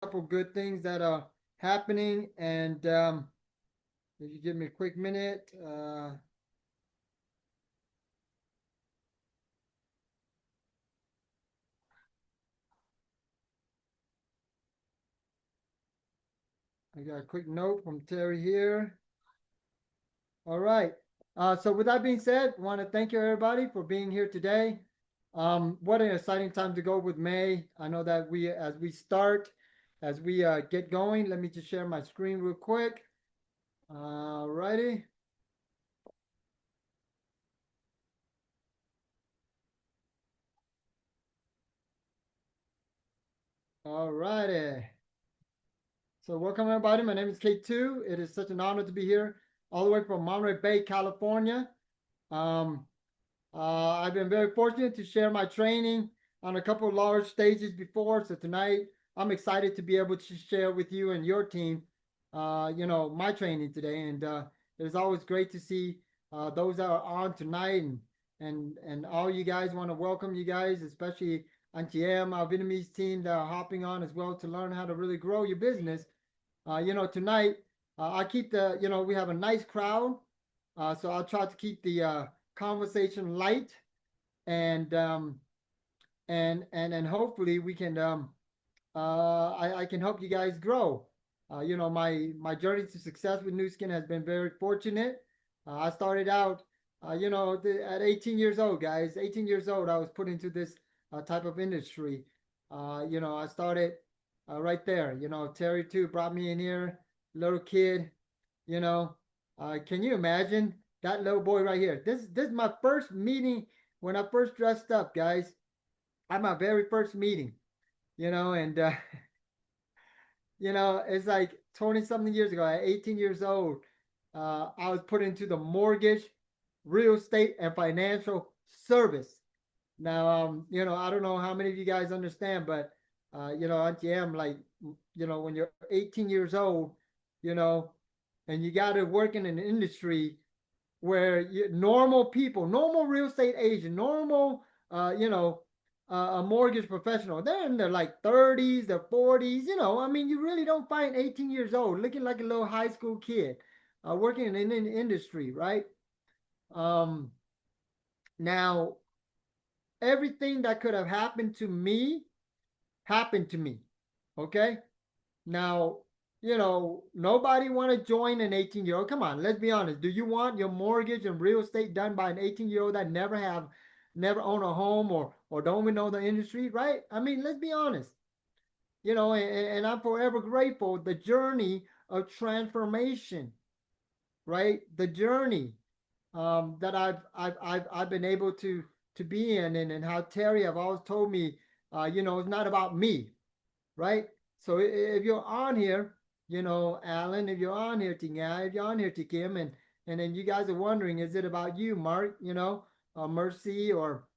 couple good things that are happening. And if you give me a quick minute, I got a quick note from Terry here. All right. So with that being said, I want to thank you everybody for being here today. What an exciting time to go with May. I know that as we get going, let me just share my screen real quick. All righty. All righty. So welcome everybody. My name is K2. It is such an honor to be here all the way from Monterey Bay, California. Um, I've been very fortunate to share my training on a couple of large stages before. So tonight I'm excited to be able to share with you and your team, my training today. And it's always great to see those that are on tonight, and all you guys. Want to welcome you guys, especially Antiem, our Vietnamese team that are hopping on as well to learn how to really grow your business. Tonight I keep we have a nice crowd, so I'll try to keep the conversation light, and and hopefully we can I can help you guys grow. My journey to success with Nu Skin has been very fortunate. I started out, at 18 years old, guys. 18 years old, I was put into this type of industry. I started right there. Terry too brought me in here, little kid. You know, can you imagine that little boy right here? This is my first meeting when I first dressed up, guys. At my very first meeting, and it's like 20 something years ago, at 18 years old, I was put into the mortgage, real estate, and financial service. Now, I don't know how many of you guys understand, but, Auntie M, like, when you're 18 years old, you know, and you got to work in an industry where normal people, normal real estate agent, normal, a mortgage professional, they're in their like 30s, their 40s. I mean, you really don't find 18 years old looking like a little high school kid working in an industry, right? Um, Now, everything that could have happened to me happened to me. Okay. Now, nobody want to join an 18-year-old. Come on, let's be honest. Do you want your mortgage and real estate done by an 18-year-old that never own a home, or don't even know the industry, right? I mean, let's be honest. And I'm forever grateful the journey of transformation, right? The journey that I've been able to be in, and how Terry have always told me, it's not about me, right? So if you're on here, Alan, if you're on here, Tinga, if you're on here, Tikim, and then you guys are wondering, is it about you, Mark, Mercy, or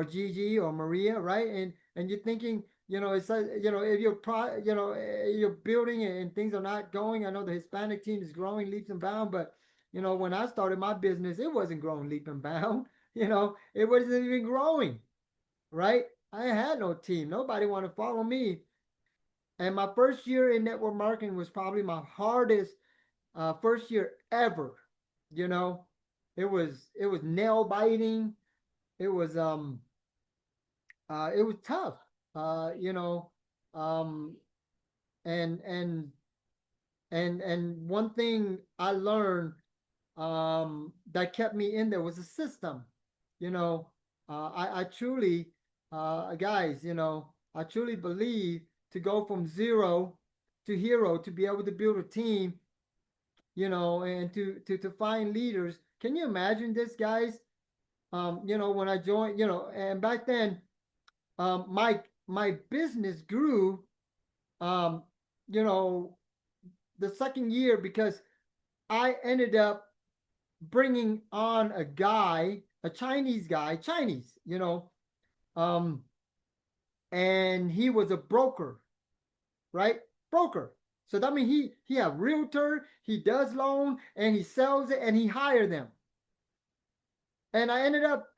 Gigi or Maria, right? And you're thinking, it's like, if you're building and things are not going. I know the Hispanic team is growing leaps and bounds, but when I started my business, it wasn't growing leap and bound. It wasn't even growing, right? I had no team. Nobody wanted to follow me. And my first year in network marketing was probably my hardest first year ever. You know, it was nail biting. It was it was tough. Uh, you know, um, and one thing I learned that kept me in there was a system. You know, I truly, guys, I truly believe to go from zero to hero, to be able to build a team, and to find leaders. Can you imagine this, guys? When I joined, and back then, my business grew, um, you know, the second year, because I ended up bringing on a guy, a Chinese guy, Chinese, um, and he was a broker, right? Broker. So that means he have realtor, he does loan, and he sells it, and he hire them. And I ended up,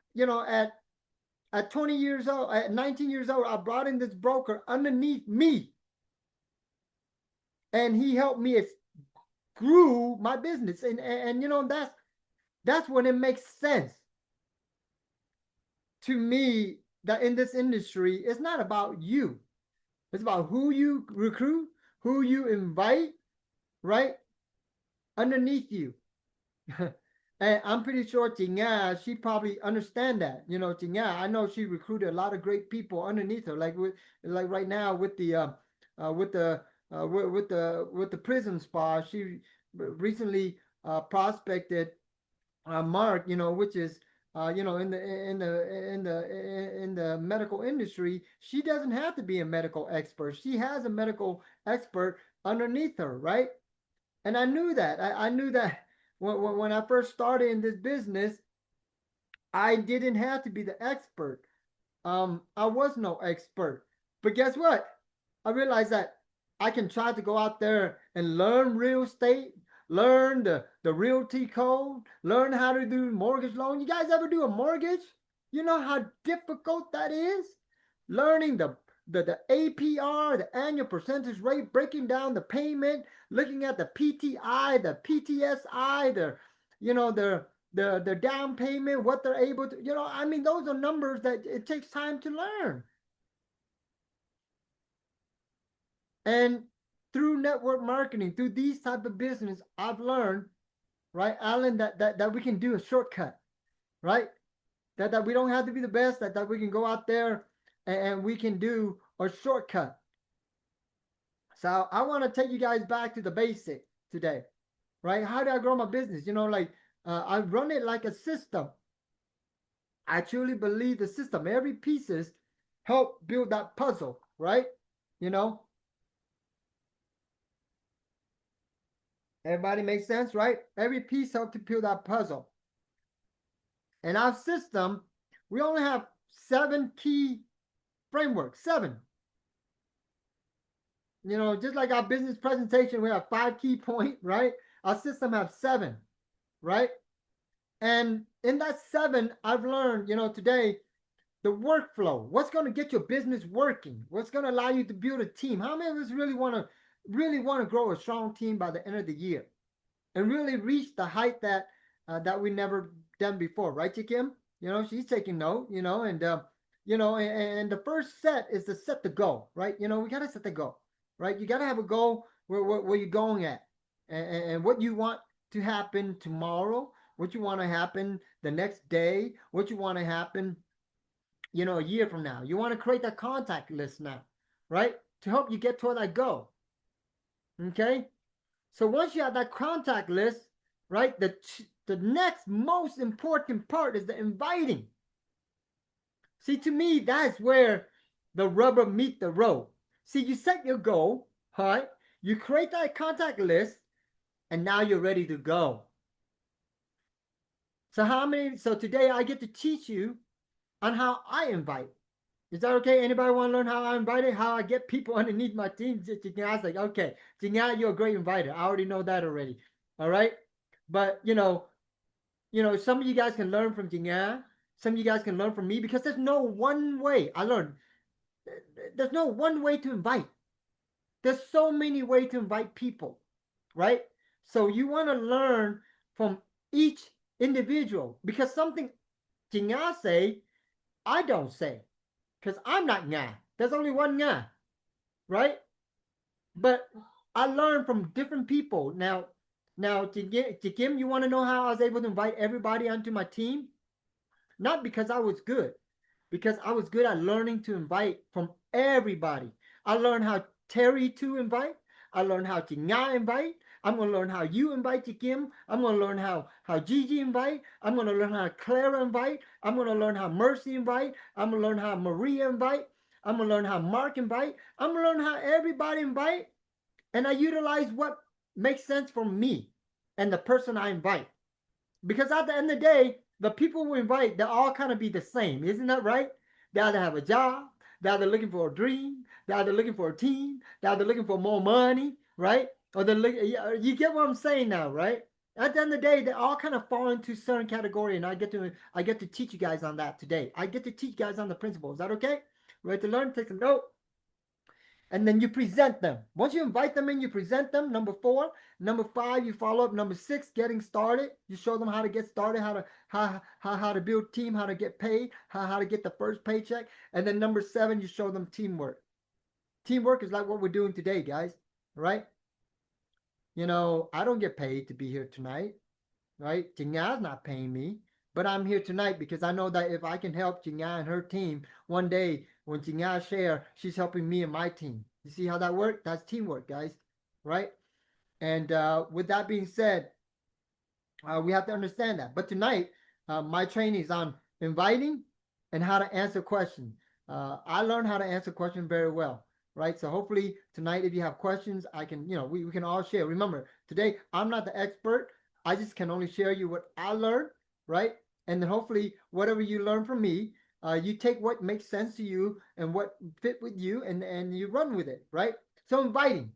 at 20 years old, at 19 years old, I brought in this broker underneath me. and he helped me grew my business. And you know, that's when it makes sense to me that in this industry, it's not about you. It's about who you recruit, who you invite, right? Underneath you. And I'm pretty sure Tingya, she probably understand that. You know, Tingya, I know she recruited a lot of great people underneath her. Like right now with the with the with the prison spa, she recently prospected Mark, you know, which is you know, in the medical industry, she doesn't have to be a medical expert. She has a medical expert underneath her, right? And I knew that. I knew that when I first started in this business, I didn't have to be the expert. I was no expert. But guess what? I realized that I can try to go out there and learn real estate, learn the realty code, learn how to do mortgage loan. You guys ever do a mortgage? You know how difficult that is? Learning the APR, the annual percentage rate, breaking down the payment, looking at the PTI, the PTSI, the you know the down payment, what they're able to, you know, I mean, those are numbers that it takes time to learn. And through network marketing, through these type of business, I've learned, right, Alan, that we can do a shortcut, right? That we don't have to be the best, that we can go out there and we can do a shortcut. So I want to take you guys back to the basic today, right? How do I grow my business? You know, like I run it like a system. I truly believe the system, every pieces help build that puzzle, right? You know, everybody makes sense, right? Every piece helps to build that puzzle. In our system, we only have 7 key frameworks, 7. You know, just like our business presentation, we have 5 key points, right? Our system have 7, right? And in that 7, I've learned, you know, today, the workflow, what's going to get your business working, what's going to allow you to build a team. How many of us really want to grow a strong team by the end of the year and really reach the height that we never done before, right, Kim? You know, she's taking note, you know, and you know, and the first set is to set the goal, right? You know, we got to set the goal, right? You got to have a goal where you're going at, and what you want to happen tomorrow, what you want to happen the next day, what you want to happen, you know, a year from now. You want to create that contact list now, right? To help you get to that goal. Okay. So once you have that contact list, right, the next most important part is the inviting. See, to me, that's where the rubber meet the road. See, you set your goal, right? You create that contact list, and now you're ready to go. So today I get to teach you on how I invite. Is that okay? Anybody want to learn how I invite it? How I get people underneath my team? I was like, okay, Jingya, you're a great inviter. I already know that already. All right. But some of you guys can learn from Jingya. Some of you guys can learn from me because there's no one way. I learned there's no one way to invite. There's so many ways to invite people, right? So you want to learn from each individual because something Jingya say, I don't say. Because I'm not Nga. There's only one Nga, right? But I learned from different people. Now, to Kim, you want to know how I was able to invite everybody onto my team? Not because I was good, because I was good at learning to invite from everybody. I learned how Terry to invite. I learned how to Nga invite. I'm going to learn how you invite to Kim. I'm going to learn how Gigi invite. I'm going to learn how Clara invite. I'm going to learn how Mercy invite. I'm going to learn how Maria invite. I'm going to learn how Mark invite. I'm going to learn how everybody invite. And I utilize what makes sense for me and the person I invite. Because at the end of the day, the people we invite, they all kind of be the same. Isn't that right? They either have a job, they're either looking for a dream, they're either looking for a team, they're either looking for more money, right? Or they're you get what I'm saying now, right? At the end of the day, they all kind of fall into a certain category, and I get to teach you guys on that today. I get to teach you guys on the principles. Is that okay? Ready to learn? Take some note. and then you present them. Once you invite them in, you present them. Number 4. Number 5, you follow up. Number 6, getting started. You show them how to get started, how to build team, how to get paid, how to get the first paycheck. And then number 7, you show them teamwork. Teamwork is like what we're doing today, guys, right? You know, I don't get paid to be here tonight, right? Jinya's not paying me, but I'm here tonight because I know that if I can help Jinya and her team, one day when Jinya share, she's helping me and my team. You see how that works? That's teamwork, guys, right? And with that being said, we have to understand that. But tonight, my training is on inviting and how to answer questions. I learned how to answer questions very well, right? So hopefully tonight, if you have questions, I can, we can all share. Remember, today I'm not the expert. I just can only share you what I learned, right? And then hopefully whatever you learn from me, you take what makes sense to you and what fit with you, and you run with it, right? So inviting,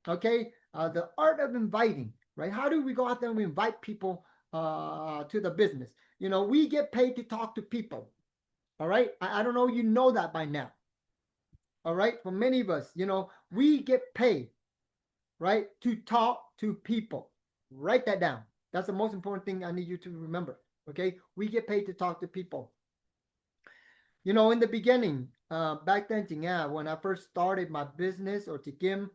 okay? The art of inviting, right? How do we go out there and we invite people to the business? We get paid to talk to people. All right. I don't know, you know that by now. All right. For many of us, we get paid, right, to talk to people. Write that down. That's the most important thing I need you to remember. Okay. We get paid to talk to people. In the beginning, back then, when I first started my business or Tikim,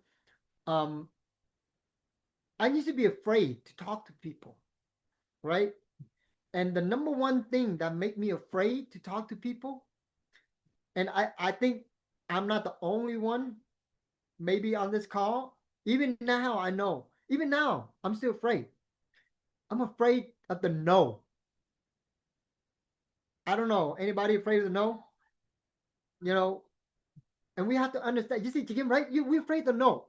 I used to be afraid to talk to people, right? And the number one thing that made me afraid to talk to people, and I think I'm not the only one maybe on this call. Even now, I know. Even now, I'm still afraid. I'm afraid of the no. I don't know. Anybody afraid of the no? And we have to understand. You see, Tikim, right? We're afraid of the no.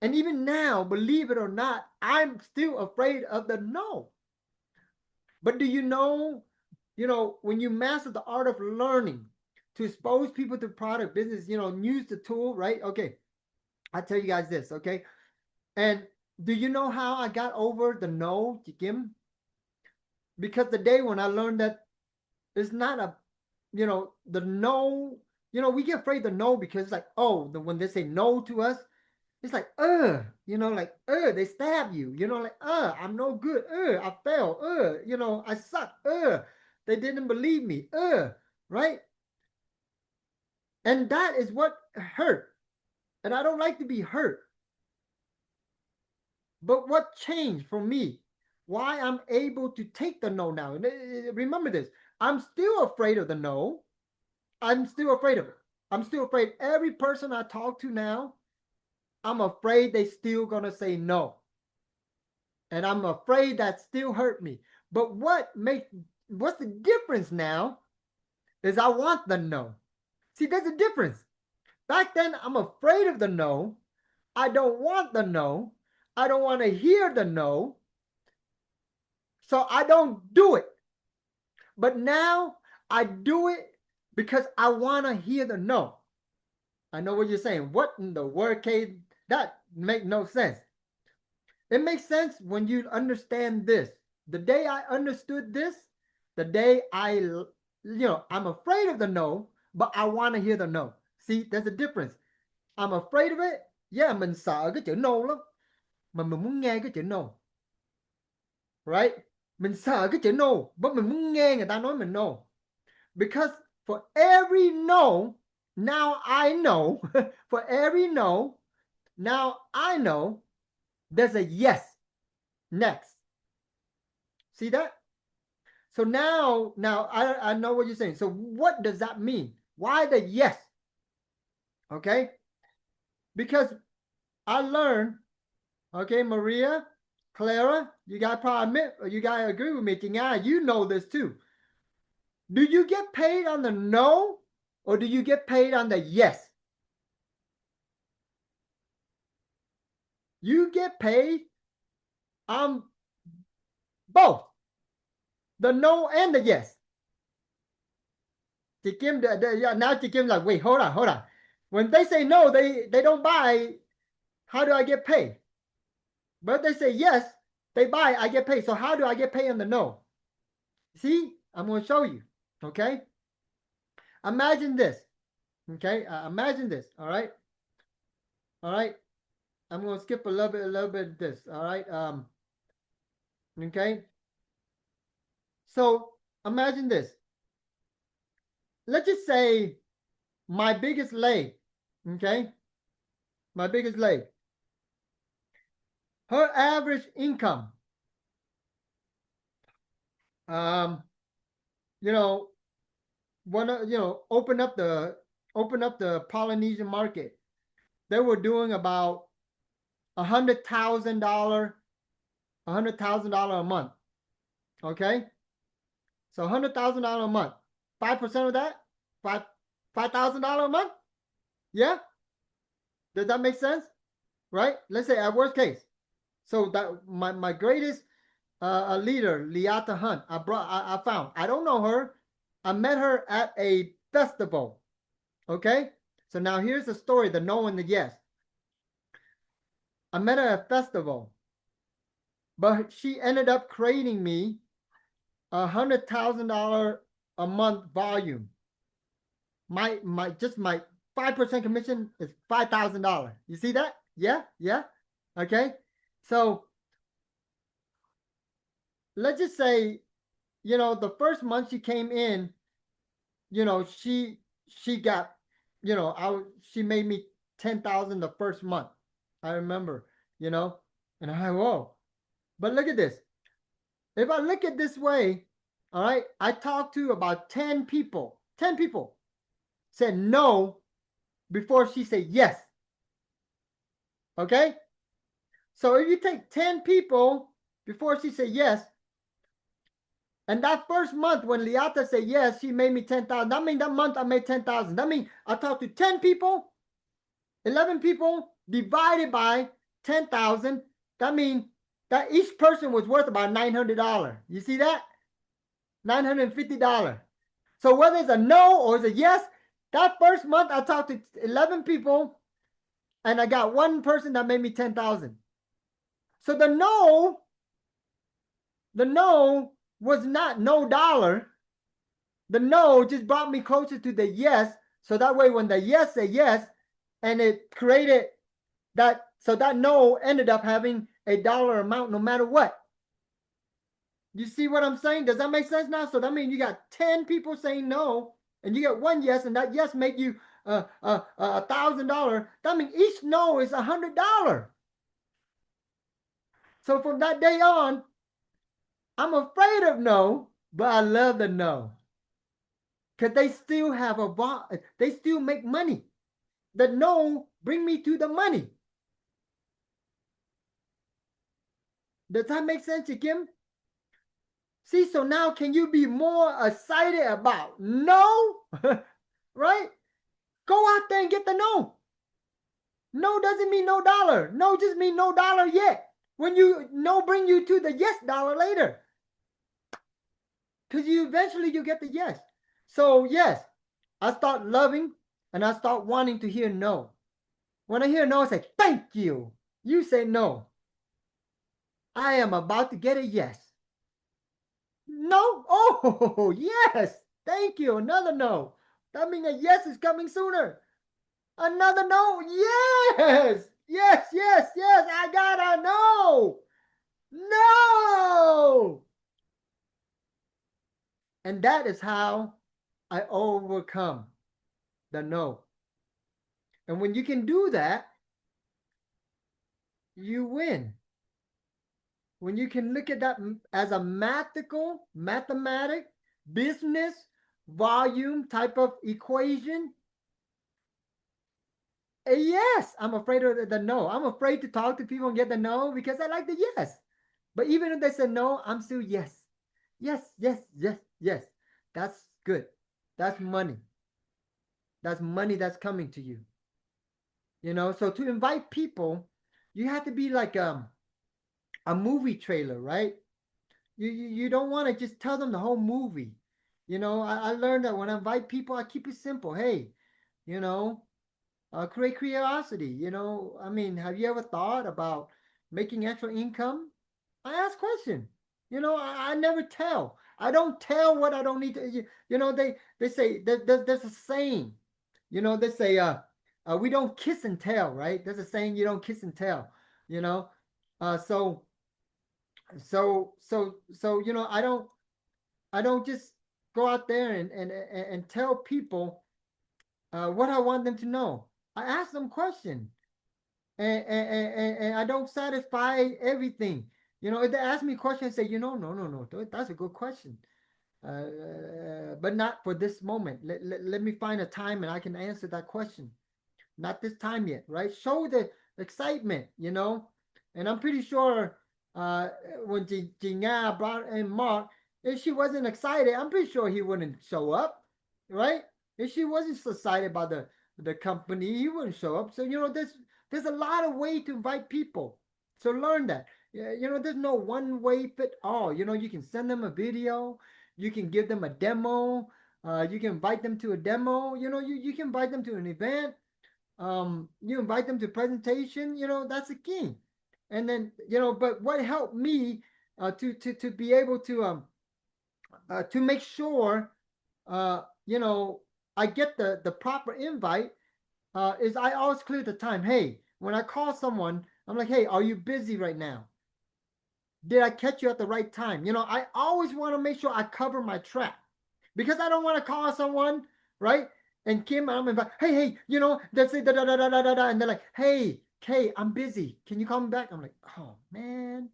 And even now, believe it or not, I'm still afraid of the no. But do you know, when you master the art of learning to expose people to product business, use the tool, right? Okay. I'll tell you guys this, okay? And do you know how I got over the no, Jikim? Because the day when I learned that it's not the no, we get afraid of no because it's like, when they say no to us, it's like, they stab you, like, I'm no good, I fail, I suck, they didn't believe me, right? And that is what hurt. And I don't like to be hurt. But what changed for me? Why I'm able to take the no now? Remember this. I'm still afraid of the no. I'm still afraid of it. I'm still afraid. Every person I talk to now, I'm afraid they still gonna say no. And I'm afraid that still hurt me. But what's the difference now is I want the no. See, there's a difference. Back then, I'm afraid of the no. I don't want the no. I don't want to hear the no. So I don't do it. But now I do it because I want to hear the no. I know what you're saying. What in the word, K? That make no sense. It makes sense when you understand this. The day I understood this, the day I'm afraid of the no, but I want to hear the no. See, there's a difference. I'm afraid of it. Yeah, mình sợ cái chữ no lắm. Mà mình muốn nghe cái chữ no. Right? Mình sợ cái chữ no, but mình muốn nghe người ta nói mình no. Because for every no, now I know. For every no, now I know there's a yes next. See that? So now I know what you're saying. So what does that mean? Why the yes? Okay? Because I learned, okay, Maria, Clara, you guys probably admit, you guys agree with me, Tingaya, you know this too. Do you get paid on the no or do you get paid on the yes? You get paid on both the no and the yes. Tikim, now Tikim's like, wait, hold on. When they say no, they don't buy, how do I get paid? But if they say yes, they buy, I get paid. So how do I get paid on the no? See, I'm going to show you. Okay. Imagine this. Okay. Imagine this. All right. All right. I'm going to skip a little bit of this. All right. Okay. So imagine this. Let's just say my biggest leg. Okay. My biggest leg. Her average income. Um, you know, open up the Polynesian market. They were doing about $100,000 a month. Okay, so $100,000 a month. 5% of that, $5,000 a month. Yeah, does that make sense? Right? Let's say at worst case. So that my greatest leader, Liata Hunt. I found. I don't know her. I met her at a festival. Okay, so now here's the story: the no and the yes. I met her at a festival, but she ended up creating me $100,000 a month volume. My 5% commission is $5,000. You see that? Yeah, yeah. Okay. So let's just say, the first month she came in, she got, she made me 10,000 the first month. I remember, and whoa. But look at this. If I look at this way, all right, I talked to about 10 people. 10 people said no before she said yes. Okay? So if you take 10 people before she said yes, and that first month when Liata said yes, she made me 10,000. That means that month I made 10,000. That means I talked to 10 people, 11 people divided by 10,000. That means that each person was worth about $900. You see that? $950. So whether it's a no or it's a yes, that first month I talked to 11 people and I got one person that made me 10,000. So the no was not no dollar. The no just brought me closer to the yes. So that way when the yes said yes, and it created that, so that no ended up having a dollar amount no matter what. You see what I'm saying? Does that make sense now? So that means you got 10 people saying no, and you get one yes, and that yes make you $1,000. That means each no is $100. So from that day on, I'm afraid of no, but I love the no. Because they still have they still make money. The no bring me to the money. Does that make sense, Kim? See, so now can you be more excited about no? Right? Go out there and get the no. No doesn't mean no dollar. No just mean no dollar yet. When you no bring you to the yes dollar later. Because you eventually you get the yes. So yes, I start loving and I start wanting to hear no. When I hear no, I say, thank you. You say no. I am about to get a yes. No? Oh, yes. Thank you. Another no. That means a yes is coming sooner. Another no. Yes. Yes, yes, yes. I got a no. No. And that is how I overcome the no. And when you can do that, you win. When you can look at that as a mathematic, business, volume type of equation, yes, I'm afraid of the no. I'm afraid to talk to people and get the no because I like the yes. But even if they say no, I'm still yes. Yes, yes, yes, yes. That's good. That's money. That's money that's coming to you. So to invite people, you have to be like a movie trailer, right? You don't want to just tell them the whole movie. I learned that when I invite people, I keep it simple. Hey, you know, create curiosity. I mean, have you ever thought about making extra income? I ask questions. I never tell. I don't tell what I don't need to. They say there's a saying. They say We don't kiss and tell, right? There's a saying, you don't kiss and tell, you know. Uh, so so I don't just go out there and tell people what I want them to know. I ask them questions, and I don't satisfy everything. If they ask me a question, I say, no, that's a good question, but not for this moment. Let me find a time and I can answer that question. Not this time yet, right? Show the excitement, And I'm pretty sure uh, when Jinga brought in Mark, if she wasn't excited, I'm pretty sure he wouldn't show up, right? If she wasn't so excited about the company, he wouldn't show up. So there's a lot of way to invite people. So learn that. Yeah, there's no one way fit all. You can send them a video, you can give them a demo, you can invite them to a demo. You can invite them to an event. You invite them to presentation. That's the key. And then but what helped me to be able to make sure you know I get the proper invite is I always clear the time. Hey, when I call someone, I'm like, hey, are you busy right now? Did I catch you at the right time? I always want to make sure I cover my track, because I don't want to call someone, right? And Kim, I'm like, hey, that's it, da da da da da da, and they're like, hey, Kay, I'm busy. Can you call me back? I'm like, oh man.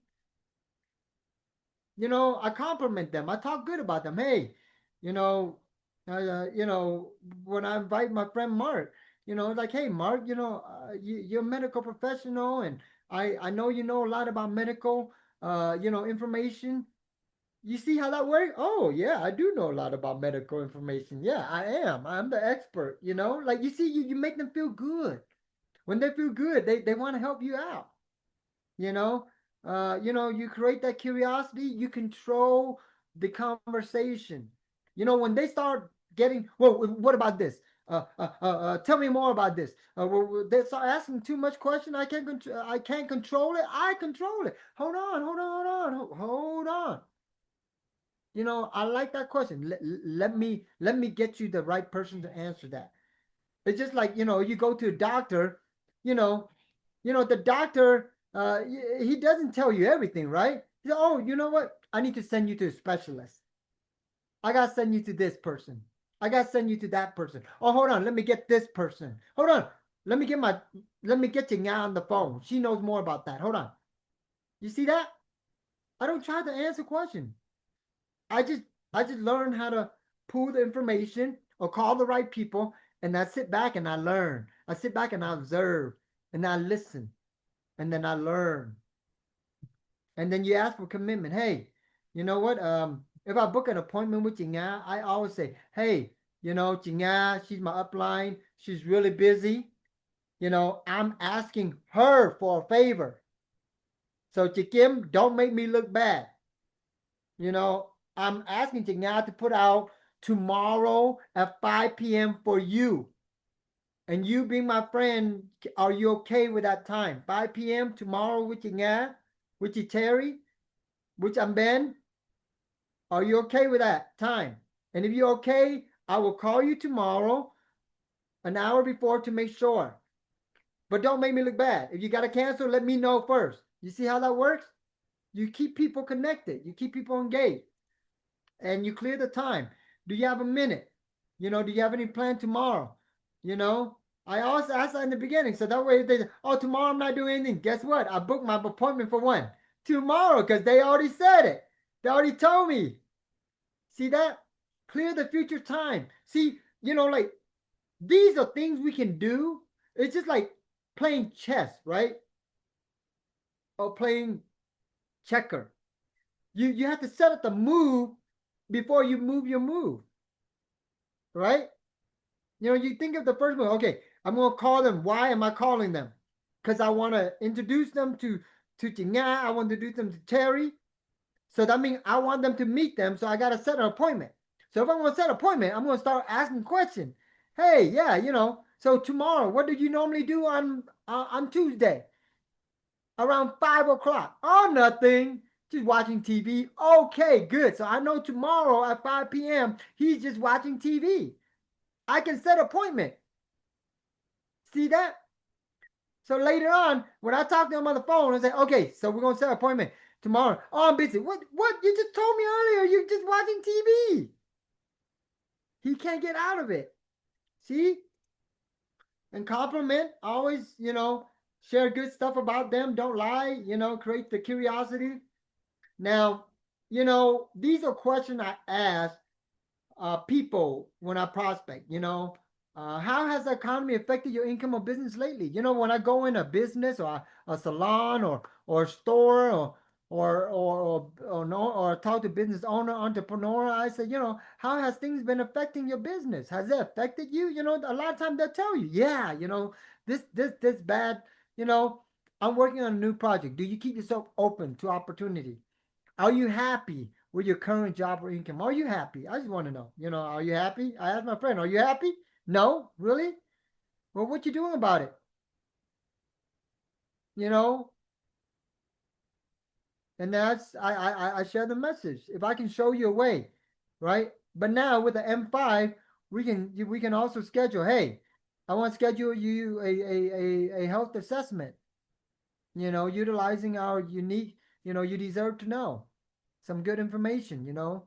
I compliment them. I talk good about them. Hey, you know, when I invite my friend Mark, like, hey, Mark, you're a medical professional, and I know you know a lot about medical, information. You see how that works? Oh, yeah, I do know a lot about medical information. Yeah, I am. I'm the expert, Like, you see, you make them feel good. When they feel good, they want to help you out, you know? You create that curiosity, you control the conversation. When they start getting, well, what about this? Tell me more about this. They start asking too much question. I can't control it. I control it. Hold on, hold on. I like that question. Let me get you the right person to answer that. It's just like you go to a doctor, you know, the doctor he doesn't tell you everything, right? He said, oh, you know what? I need to send you to a specialist. I gotta send you to this person. I gotta send you to that person. Oh, hold on, let me get this person. Hold on, let me get you now on the phone. She knows more about that. Hold on. You see that? I don't try to answer questions. I just I just learn how to pull the information or call the right people, and I sit back and I learn. I sit back and I observe and I listen, and then I learn. And then you ask for commitment. Hey, you know what? If I book an appointment with Jinga, I always say, hey, Jinga, she's my upline. She's really busy. I'm asking her for a favor. So Chikim, don't make me look bad. I'm asking Jinga to put out tomorrow at 5 p.m. for you. And you being my friend, are you okay with that time? 5 p.m. tomorrow with Jinga, with Terry, with Ben? Are you okay with that time? And if you're okay, I will call you tomorrow an hour before to make sure. But don't make me look bad. If you got to cancel, let me know first. You see how that works? You keep people connected. You keep people engaged. And you clear the time. Do you have a minute? Do you have any plan tomorrow? I also asked that in the beginning. So that way they say, oh, tomorrow I'm not doing anything. Guess what? I booked my appointment for when? Tomorrow, because they already said it. They already told me. See that? Clear the future time. See, like these are things we can do. It's just like playing chess, right? Or playing checker. You have to set up the move before you move your move, right? You think of the first move. Okay, I'm gonna call them. Why am I calling them? Because I want to introduce them to Jinga. I want to introduce them to Terry. So that means I want them to meet them. So I gotta set an appointment. So if I'm gonna set an appointment, I'm gonna start asking questions. Hey, yeah, So tomorrow, what do you normally do on Tuesday around 5 o'clock? Oh, nothing. Just watching TV. Okay, good. So I know tomorrow at 5 p.m. he's just watching TV. I can set an appointment. See that? So later on, when I talk to him on the phone, I say, okay, so we're gonna set an appointment tomorrow. Oh, I'm busy. What? You just told me earlier you're just watching TV. He can't get out of it. See? And compliment, always, share good stuff about them. Don't lie, create the curiosity. Now, these are questions I ask people when I prospect. How has the economy affected your income or business lately? When I go in a business or a salon or a store or no or talk to business owner, entrepreneur, I say, how has things been affecting your business? Has it affected you? A lot of times they'll tell you, yeah, this bad. You know, I'm working on a new project. Do you keep yourself open to opportunity? Are you happy with your current job or income? Are you happy? I just want to know. Are you happy? I asked my friend, are you happy? No, really? Well, what you doing about it? You know, and that's I share the message. If I can show you a way, right? But now with the M5, we can also schedule. Hey, I want to schedule you a health assessment. Utilizing our unique. You deserve to know some good information. And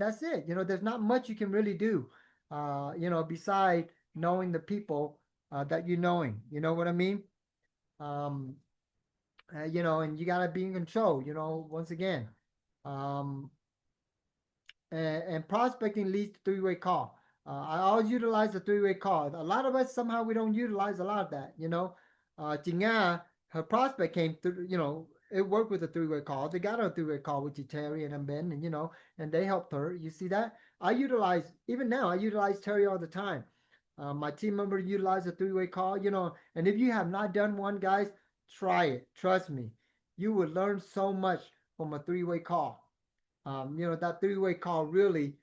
that's it. There's not much you can really do. Beside knowing the people that you're knowing. You know what I mean? Um, and you gotta be in control. Once again, um, and prospecting leads to three-way call. I always utilize the three-way call. A lot of us somehow we don't utilize a lot of that. Jinga, her prospect came through. It worked with a three-way call. They got a three-way call with Terry and Ben, and they helped her. You see that? I utilize even now. I utilize Terry all the time. My team member utilize a three-way call. And if you have not done one, guys, try it. Trust me, you will learn so much from a three-way call. That three-way call really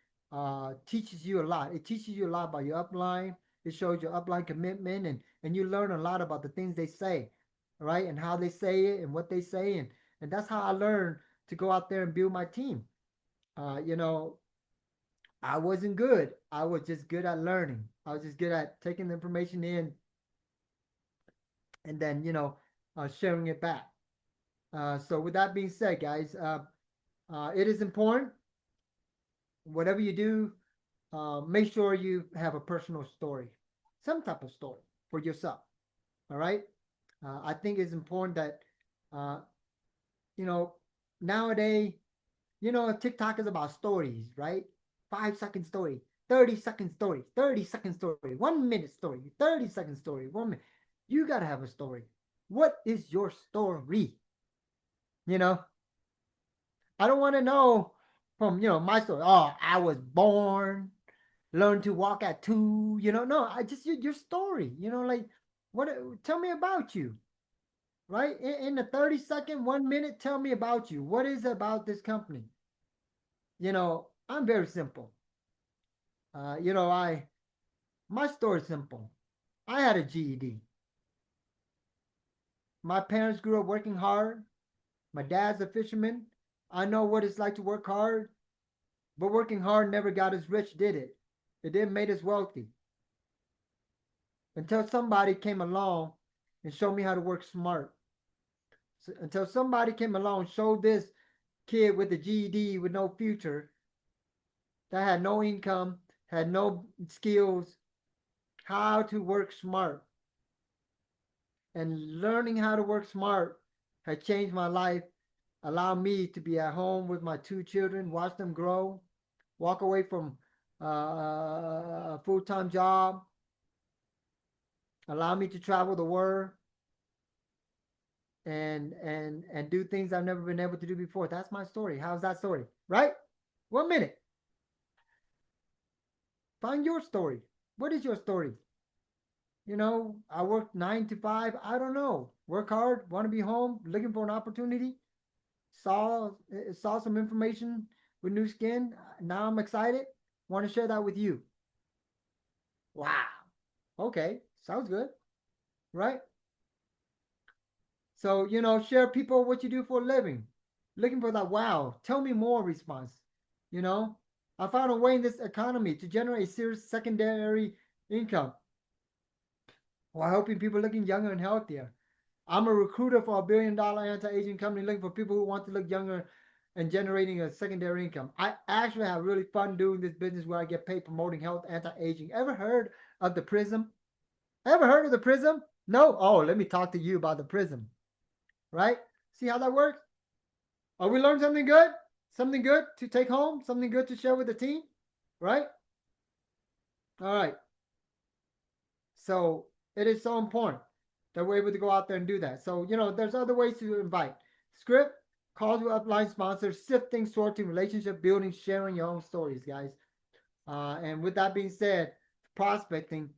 teaches you a lot. It teaches you a lot about your upline. It shows your upline commitment, and you learn a lot about the things they say, right? And how they say it and what they say. And that's how I learned to go out there and build my team. Uh, you know, I wasn't good. I was just good at learning. I was just good at taking the information in and then, sharing it back. So with that being said, guys, it is important. Whatever you do, make sure you have a personal story, some type of story for yourself. All right. I think it's important that, uh, you know, nowadays, TikTok is about stories, right? 5 second story, 30 second story, 30 second story, 1 minute story, 30 second story, 1 minute. You got to have a story. What is your story? You know, I don't want to know from, my story. Oh, I was born, learned to walk at 2, no, I just your story, like what tell me about you, right? In the 30 second, 1 minute, tell me about you. What is it about this company? I'm very simple. I my story is simple. I had a GED. My parents grew up working hard. My dad's a fisherman. I know what it's like to work hard, but working hard never got us rich, did it? It didn't make us wealthy until somebody came along and showed me how to work smart. So, until somebody came along and showed this kid with a GED with no future, that had no income, had no skills, how to work smart. And learning how to work smart had changed my life, allowed me to be at home with my 2 children, watch them grow, walk away from a full-time job, allow me to travel the world and do things I've never been able to do before. That's my story. How's that story? Right? 1 minute. Find your story. What is your story? I work 9 to 5. I don't know. Work hard, want to be home, looking for an opportunity. Saw some information with new skin. Now I'm excited. Want to share that with you. Wow. Okay. Sounds good. Right? So, share people what you do for a living. Looking for that wow, tell me more response. You know, I found a way in this economy to generate serious secondary income while helping people looking younger and healthier. I'm a recruiter for a $1 billion anti-aging company looking for people who want to look younger and generating a secondary income. I actually have really fun doing this business where I get paid promoting health, anti-aging. Ever heard of the Prism? Ever heard of the Prism? No? Oh, let me talk to you about the Prism. Right? See how that works? Oh, we learned something good? Something good to take home? Something good to share with the team? Right? All right. So it is so important that we're able to go out there and do that. So, there's other ways to invite. Script, call to upline sponsors, sifting, sorting, relationship building, sharing your own stories, guys. And with that being said, prospecting,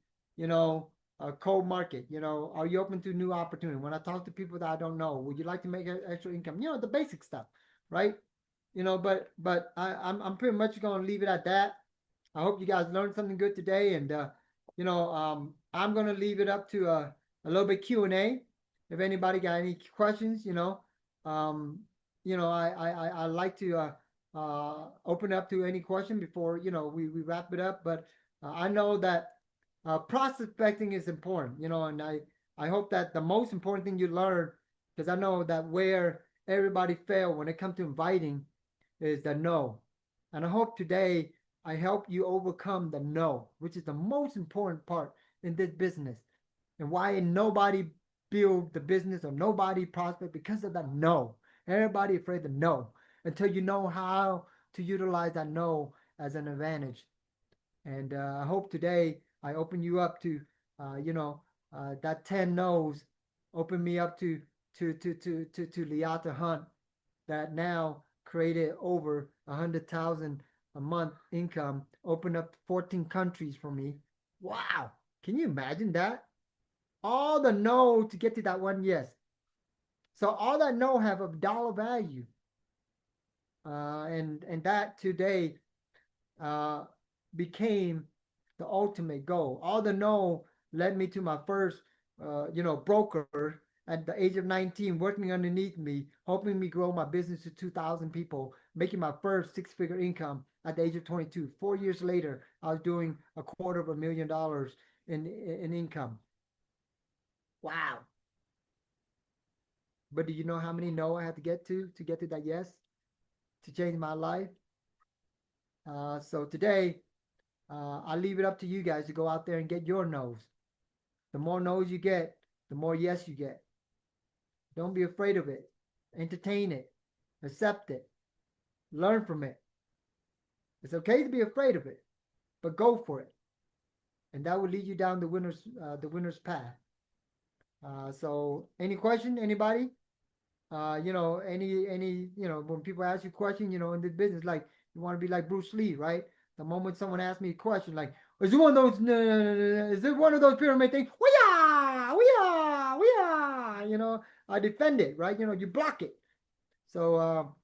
cold market, are you open to new opportunity? When I talk to people that I don't know, would you like to make extra income? The basic stuff, right? But I'm pretty much going to leave it at that. I hope you guys learned something good today, and I'm going to leave it up to a little bit Q&A. If anybody got any questions, I like to open up to any question before we wrap it up. But I know that prospecting is important, and I hope that the most important thing you learn, because I know that where everybody fail when it comes to inviting is the no. And I hope today I help you overcome the no, which is the most important part in this business, and why nobody build the business or nobody prospect because of that no. Everybody afraid of no until you know how to utilize that no as an advantage. And I hope today I open you up to, that 10 no's open me up to Liata Hunt that now created over 100,000 a month income, opened up 14 countries for me. Wow. Can you imagine that? All the no to get to that one yes. So all that no have a dollar value. And that today became the ultimate goal. All the no led me to my first, broker at the age of 19, working underneath me, helping me grow my business to 2,000 people, making my first six-figure income at the age of 22. 4 years later, I was doing $250,000 in income. Wow. But do you know how many no I had to get to that yes, to change my life? So today, I leave it up to you guys to go out there and get your no's. The more no's you get, the more yes you get. Don't be afraid of it. Entertain it. Accept it. Learn from it. It's okay to be afraid of it, but go for it. And that will lead you down the winner's path. So any question, anybody? When people ask you a question, in this business, like you want to be like Bruce Lee, right? The moment someone asks me a question, like, is it one of those? Is it one of those pyramid things? We are. I defend it, right? You block it. So,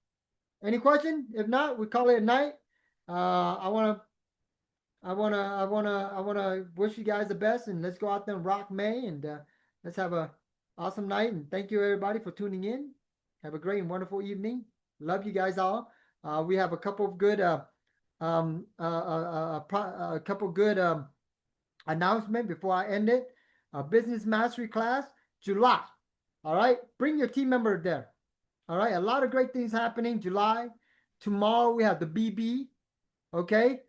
any question? If not, we call it a night. I wanna wish you guys the best, and let's go out there and rock May, and let's have a awesome night. And thank you everybody for tuning in. Have a great and wonderful evening. Love you guys all. We have a couple of good announcement before I end it. Business mastery class, July. All right, bring your team member there. All right, a lot of great things happening July. Tomorrow we have the BB. Okay,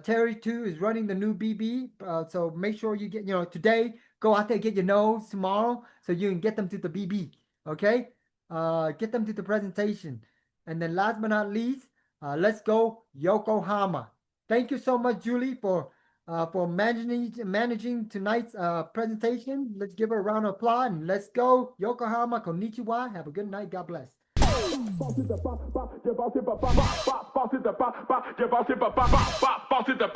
Terry too is running the new BB. So make sure you get, today, go out there, get your notes tomorrow so you can get them to the BB. Okay, get them to the presentation. And then last but not least, let's go Yokohama. Thank you so much, Julie, for managing tonight's presentation. Let's give her a round of applause, and let's go Yokohama. Konnichiwa. Have a good night. God bless.